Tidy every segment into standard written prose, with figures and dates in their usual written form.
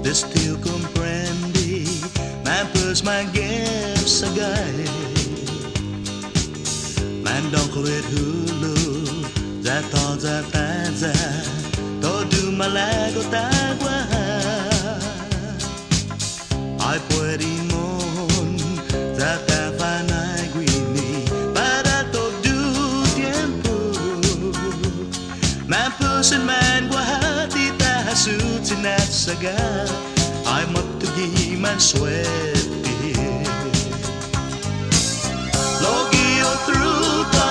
de still comprendi, man pues Miget sagay, man donkel it hulu, za taza, todo Malago tagua, ay puedimon, za tafanay guini, para todo tiempo, man pues and man guahati tahasutin at saga, I'm up to give man sweaty, logio through the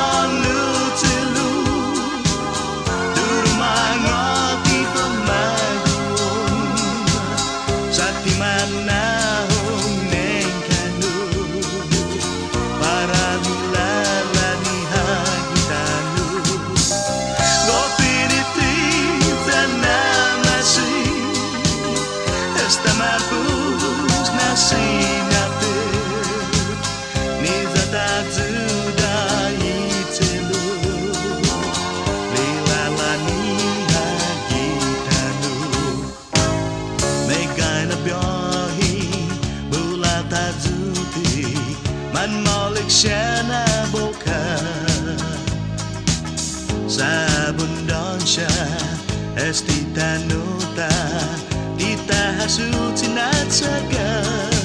Siya boka sa bundon siya Este, Tano, ta Kita hasutin at saga